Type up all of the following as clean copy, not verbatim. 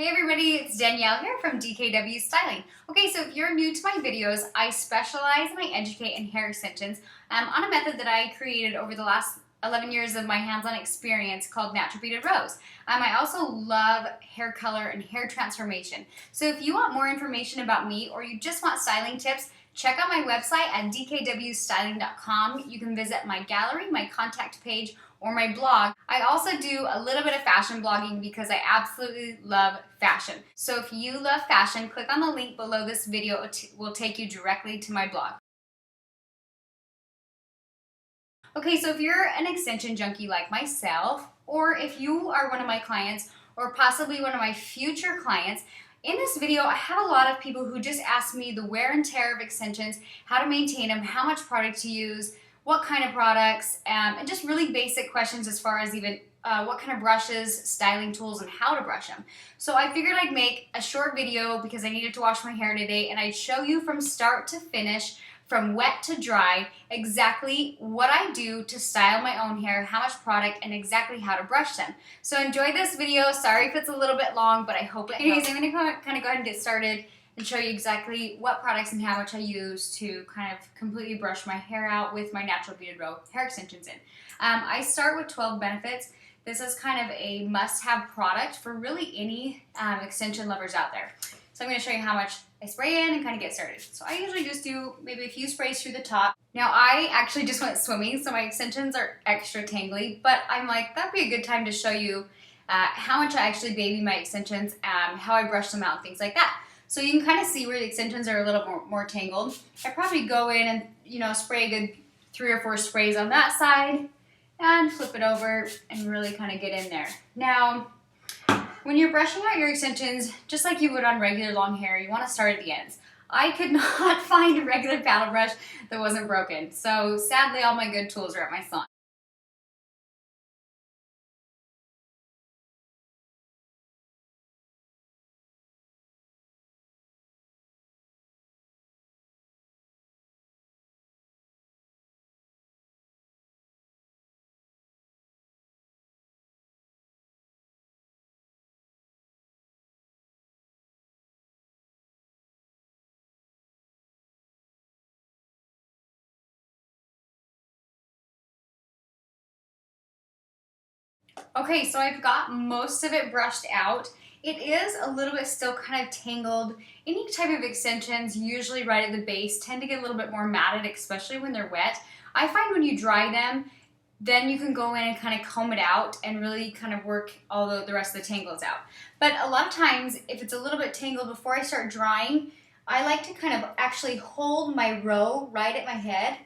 Hey everybody, it's Danielle here from dkwstyling. Okay, so if you're new to my videos, I specialize and I educate in hair extensions on a method that I created over the last 11 years of my hands-on experience called Natural Beaded Rows. I also love hair color and hair transformation. So if you want more information about me or you just want styling tips, check out my website at dkwstyling.com. You can visit my gallery, my contact page, or my blog. I also do a little bit of fashion blogging because I absolutely love fashion. So if you love fashion, click on the link below this video. It will take you directly to my blog. Okay, so if you're an extension junkie like myself, or if you are one of my clients, or possibly one of my future clients, in this video, I have a lot of people who just ask me the wear and tear of extensions, how to maintain them, how much product to use, what kind of products, and just really basic questions as far as even what kind of brushes, styling tools, and how to brush them. So I figured I'd make a short video because I needed to wash my hair today, and I'd show you from start to finish, from wet to dry, exactly what I do to style my own hair, how much product, and exactly how to brush them. So enjoy this video. Sorry if it's a little bit long, but I hope it helps. Anyways, I'm going to kind of go ahead and get started and show you exactly what products and how much I use to kind of completely brush my hair out with my Natural Beaded Row hair extensions in. I start with 12 Benefits. This is kind of a must-have product for really any extension lovers out there. So I'm going to show you how much I spray in and kind of get started. So I usually just do maybe a few sprays through the top. Now I actually just went swimming, so my extensions are extra tangly, but I'm like, that'd be a good time to show you how much I actually baby my extensions, how I brush them out, things like that. So you can kind of see where the extensions are a little more tangled. I probably go in and, spray a good 3 or 4 sprays on that side and flip it over and really kind of get in there. Now, when you're brushing out your extensions, just like you would on regular long hair, you want to start at the ends. I could not find a regular paddle brush that wasn't broken. So sadly, all my good tools are at my salon. Okay, so I've got most of it brushed out. It is a little bit still kind of tangled. Any type of extensions, usually right at the base, tend to get a little bit more matted, especially when they're wet. I find when you dry them, then you can go in and kind of comb it out and really kind of work all the rest of the tangles out. But a lot of times, if it's a little bit tangled before I start drying, I like to kind of actually hold my row right at my head.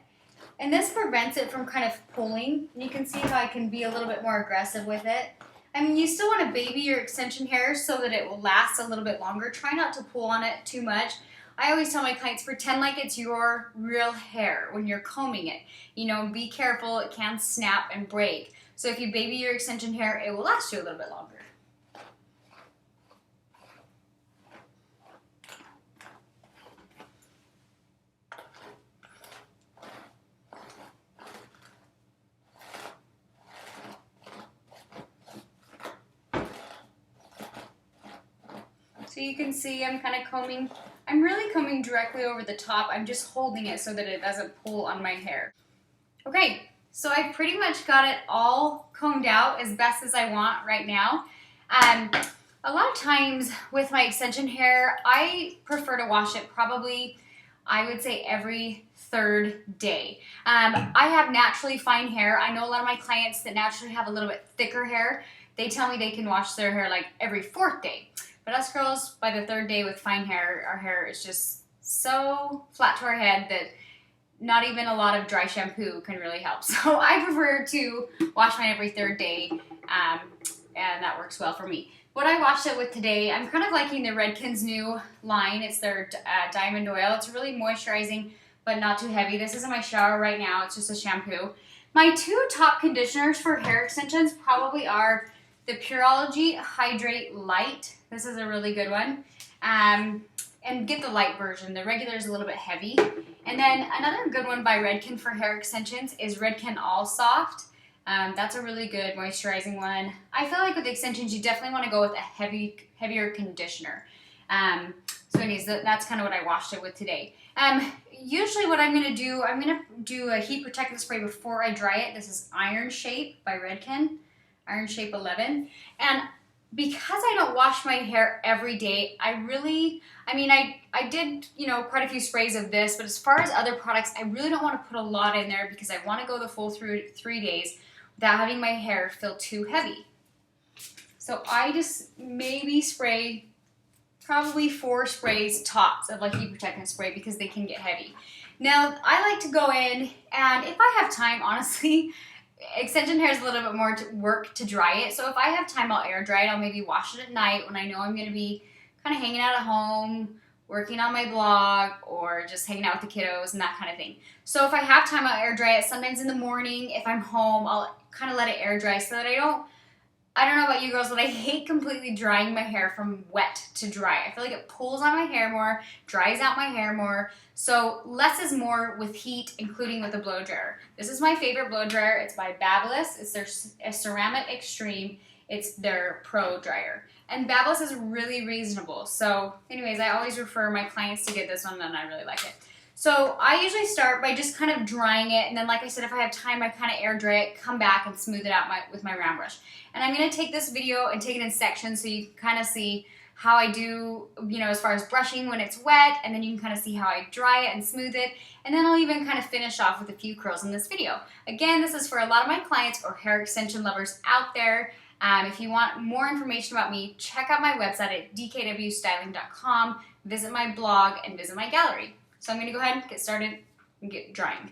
And this prevents it from kind of pulling. And you can see how I can be a little bit more aggressive with it. I mean, you still want to baby your extension hair so that it will last a little bit longer. Try not to pull on it too much. I always tell my clients, pretend like it's your real hair when you're combing it. Be careful, it can snap and break. So if you baby your extension hair, it will last you a little bit longer. So you can see I'm kind of combing. I'm really combing directly over the top. I'm just holding it so that it doesn't pull on my hair. Okay, so I pretty much got it all combed out as best as I want right now. A lot of times with my extension hair, I prefer to wash it probably, I would say, every 3rd day. I have naturally fine hair. I know a lot of my clients that naturally have a little bit thicker hair. They tell me they can wash their hair like every 4th day. But us girls, by the 3rd day with fine hair, our hair is just so flat to our head that not even a lot of dry shampoo can really help. So I prefer to wash mine every 3rd day, and that works well for me. What I washed it with today, I'm kind of liking the REDKEN's new line. It's their diamond oil. It's really moisturizing, but not too heavy. This is in my shower right now. It's just a shampoo. My 2 top conditioners for hair extensions probably are the Pureology Hydrate Light. This is a really good one. And get the light version. The regular is a little bit heavy. And then another good one by REDKEN for hair extensions is REDKEN All Soft. That's a really good moisturizing one. I feel like with extensions, you definitely want to go with a heavier conditioner. So anyways, that's kind of what I washed it with today. Usually what I'm going to do a heat protectant spray before I dry it. This is Iron Shape by Redken, Iron Shape 11. And because I don't wash my hair every day, I did, quite a few sprays of this, but as far as other products, I really don't want to put a lot in there because I want to go the full through 3 days without having my hair feel too heavy. So I just maybe spray probably 4 sprays tops of like heat protectant spray because they can get heavy. Now, I like to go in, and if I have time, honestly, extension hair is a little bit more work to dry it. So if I have time, I'll air dry it. I'll maybe wash it at night when I know I'm going to be kind of hanging out at home, working on my blog, or just hanging out with the kiddos and that kind of thing. So if I have time, I'll air dry it. Sometimes in the morning, if I'm home, I'll kind of let it air dry so that I don't know about you girls, but I hate completely drying my hair from wet to dry. I feel like it pulls on my hair more, dries out my hair more. So less is more with heat, including with a blow dryer. This is my favorite blow dryer. It's by Babyliss. It's their Ceramic Extreme. It's their Pro dryer. And Babyliss is really reasonable. So anyways, I always refer my clients to get this one, and I really like it. So I usually start by just kind of drying it, and then like I said, if I have time, I kind of air dry it, come back and smooth it out with my round brush. And I'm going to take this video and take it in sections so you can kind of see how I do, as far as brushing when it's wet, and then you can kind of see how I dry it and smooth it, and then I'll even kind of finish off with a few curls in this video. Again, this is for a lot of my clients or hair extension lovers out there. If you want more information about me, check out my website at dkwstyling.com, visit my blog, and visit my gallery. So I'm going to go ahead and get started and get drying.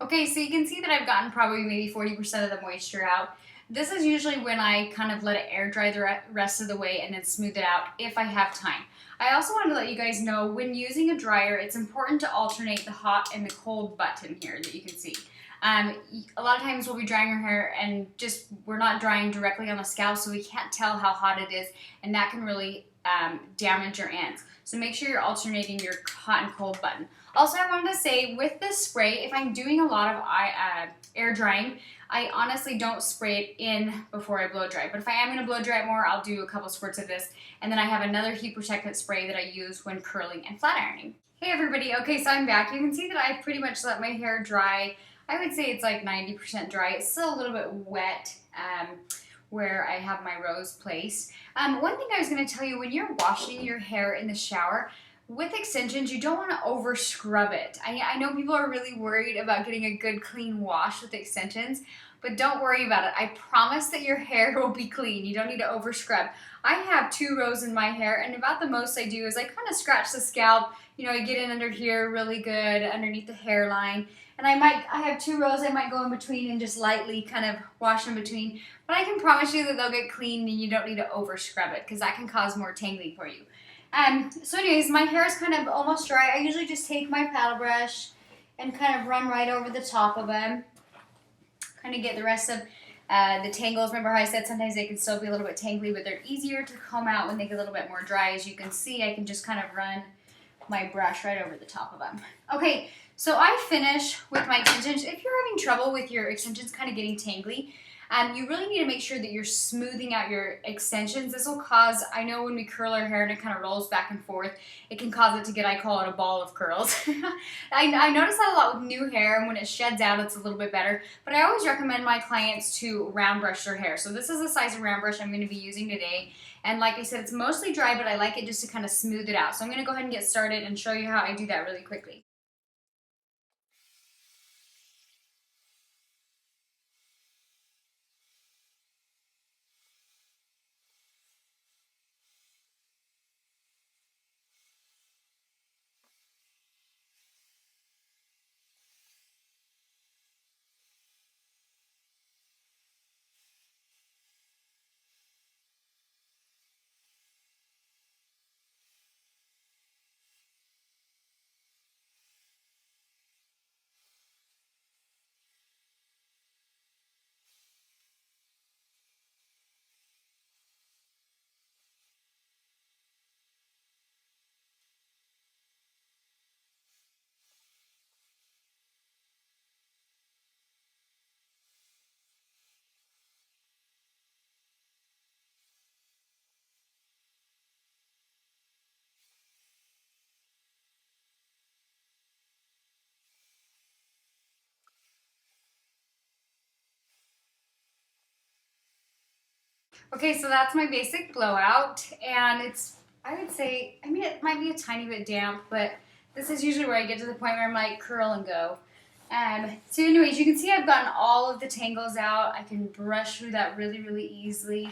Okay, so you can see that I've gotten probably maybe 40% of the moisture out. This is usually when I kind of let it air dry the rest of the way and then smooth it out if I have time. I also wanted to let you guys know when using a dryer, it's important to alternate the hot and the cold button here that you can see. A lot of times we'll be drying our hair and we're not drying directly on the scalp, so we can't tell how hot it is, and that can really damage your ends. So make sure you're alternating your hot and cold button. Also, I wanted to say with this spray, if I'm doing a lot of air drying, I honestly don't spray it in before I blow dry. But if I am going to blow dry it more, I'll do a couple squirts of this. And then I have another heat protectant spray that I use when curling and flat ironing. Hey everybody, okay, so I'm back. You can see that I've pretty much let my hair dry. I would say it's like 90% dry. It's still a little bit wet where I have my rose placed. One thing I was going to tell you, when you're washing your hair in the shower, with extensions, you don't want to over scrub it. I know people are really worried about getting a good clean wash with extensions, but don't worry about it. I promise that your hair will be clean. You don't need to over scrub. I have 2 rows in my hair, and about the most I do is I kind of scratch the scalp. I get in under here really good, underneath the hairline. And I have 2 rows I might go in between and just lightly kind of wash in between. But I can promise you that they'll get clean and you don't need to over scrub it because that can cause more tangling for you. So anyways, my hair is kind of almost dry. I usually just take my paddle brush and kind of run right over the top of them. Kind of get the rest of the tangles. Remember how I said sometimes they can still be a little bit tangly, but they're easier to comb out when they get a little bit more dry. As you can see, I can just kind of run my brush right over the top of them. Okay, so I finish with my extensions. If you're having trouble with your extensions kind of getting tangly, you really need to make sure that you're smoothing out your extensions. This will cause, I know when we curl our hair and it kind of rolls back and forth, it can cause it to get, I call it a ball of curls. I notice that a lot with new hair, and when it sheds out, it's a little bit better. But I always recommend my clients to round brush their hair. So this is the size of round brush I'm going to be using today. And like I said, it's mostly dry, but I like it just to kind of smooth it out. So I'm going to go ahead and get started and show you how I do that really quickly. Okay, so that's my basic blowout, and it's, I would say, I mean, it might be a tiny bit damp, but this is usually where I get to the point where I'm like, curl and go. So anyways, you can see I've gotten all of the tangles out. I can brush through that really, really easily.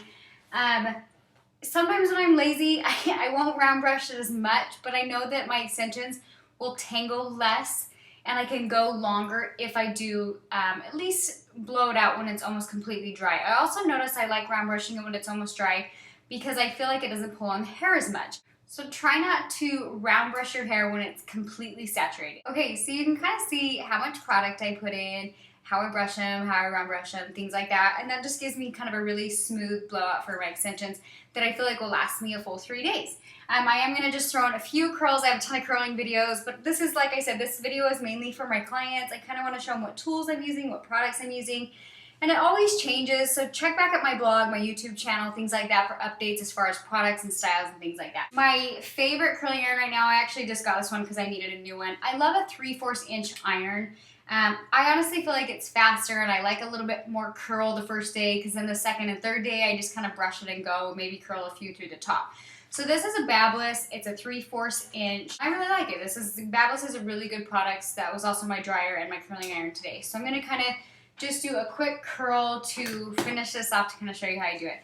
Sometimes when I'm lazy, I won't round brush it as much, but I know that my extensions will tangle less and I can go longer if I do at least blow it out when it's almost completely dry. I also notice I like round brushing it when it's almost dry because I feel like it doesn't pull on the hair as much. So try not to round brush your hair when it's completely saturated. Okay, so you can kind of see how much product I put in, how I brush them, how I round brush them, things like that. And that just gives me kind of a really smooth blowout for my extensions that I feel like will last me a full 3 days. I am gonna just throw in a few curls. I have a ton of curling videos, but this is, like I said, this video is mainly for my clients. I kind of want to show them what tools I'm using, what products I'm using. And it always changes, so check back at my blog, my YouTube channel, things like that for updates as far as products and styles and things like that. My favorite curling iron right now, I actually just got this one because I needed a new one. I love a 3/4 inch iron. I honestly feel like it's faster and I like a little bit more curl the first day because then the second and third day I just kind of brush it and go, maybe curl a few through the top. So this is a Babyliss. It's a 3/4 inch. I really like it. Babyliss is a really good product. That was also my dryer and my curling iron today. So I'm going to kind of just do a quick curl to finish this off to kind of show you how I do it.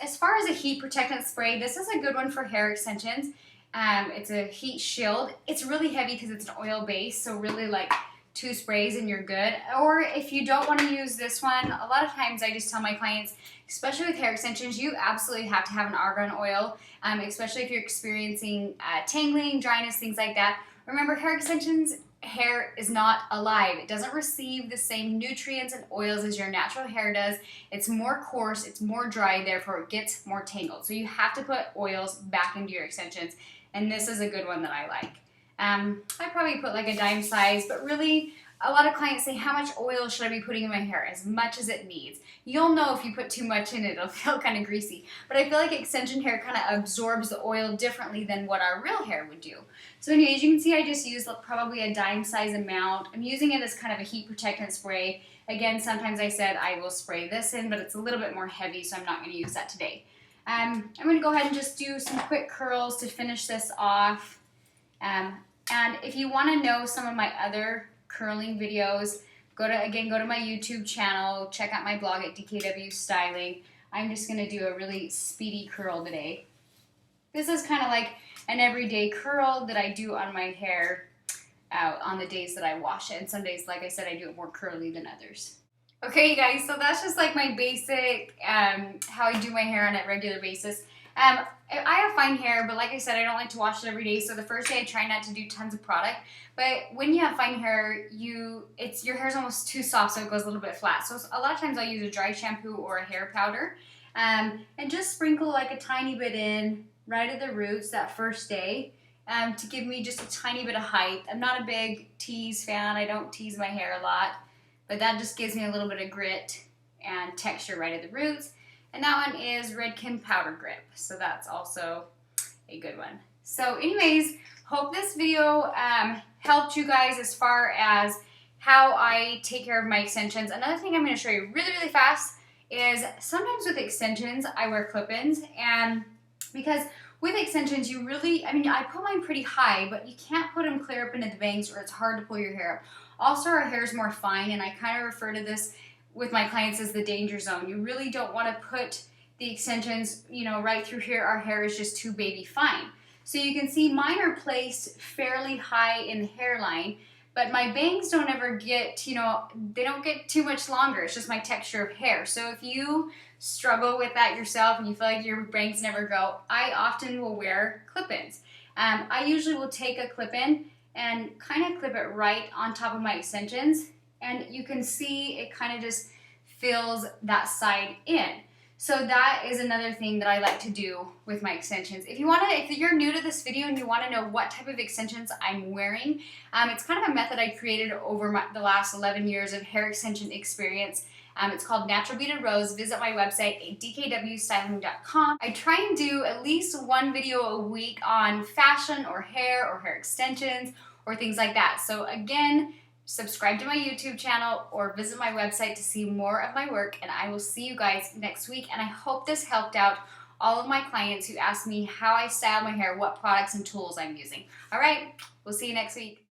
As far as a heat protectant spray, this is a good one for hair extensions. It's a heat shield. It's really heavy because it's an oil base, so really like 2 sprays and you're good. Or if you don't want to use this one, a lot of times I just tell my clients, especially with hair extensions, you absolutely have to have an argan oil, especially if you're experiencing tangling, dryness, things like that. Remember, hair extensions, hair is not alive. It doesn't receive the same nutrients and oils as your natural hair does. It's more coarse, it's more dry, therefore it gets more tangled. So you have to put oils back into your extensions, and this is a good one that I like. I probably put like a dime size, but really a lot of clients say, how much oil should I be putting in my hair? As much as it needs. You'll know if you put too much in it, it'll feel kind of greasy. But I feel like extension hair kind of absorbs the oil differently than what our real hair would do. So anyways, you can see I just used probably a dime size amount. I'm using it as kind of a heat protectant spray. Again, sometimes I said I will spray this in, but it's a little bit more heavy, so I'm not going to use that today. I'm going to go ahead and just do some quick curls to finish this off. And if you want to know some of my other curling videos, go to my YouTube channel, check out my blog at dkwstyling. I'm just going to do a really speedy curl today. This is kind of like an everyday curl that I do on my hair on the days that I wash it. And some days, like I said, I do it more curly than others. Okay, you guys, so that's just like my basic, how I do my hair on a regular basis. I have fine hair, but like I said, I don't like to wash it every day, so the first day I try not to do tons of product. But when you have fine hair, your hair's almost too soft, so it goes a little bit flat. So a lot of times I'll use a dry shampoo or a hair powder, and just sprinkle like a tiny bit in right at the roots that first day, to give me just a tiny bit of height. I'm not a big tease fan. I don't tease my hair a lot, but that just gives me a little bit of grit and texture right at the roots. And that one is REDKEN Powder Grip, so that's also a good one. So anyways, hope this video helped you guys as far as how I take care of my extensions. Another thing I'm going to show you really, really fast is sometimes with extensions, I wear clip-ins, and because with extensions, you really, I put mine pretty high, but you can't put them clear up into the bangs or it's hard to pull your hair up. Also, our hair is more fine, and I kind of refer to this with my clients as the danger zone. You really don't want to put the extensions, right through here. Our hair is just too baby fine. So you can see mine are placed fairly high in the hairline, but my bangs don't ever get, they don't get too much longer. It's just my texture of hair. So if you struggle with that yourself and you feel like your bangs never grow, I often will wear clip-ins. I usually will take a clip-in and kind of clip it right on top of my extensions, and you can see it kind of just fills that side in. So that is another thing that I like to do with my extensions. If you're new to this video and you want to know what type of extensions I'm wearing, it's kind of a method I created over the last 11 years of hair extension experience. It's called naturalbeadedrows. Visit my website at dkwstyling.com. I try and do at least one video a week on fashion or hair extensions or things like that. So again, subscribe to my YouTube channel, or visit my website to see more of my work, and I will see you guys next week. And I hope this helped out all of my clients who asked me how I style my hair, what products and tools I'm using. All right, we'll see you next week.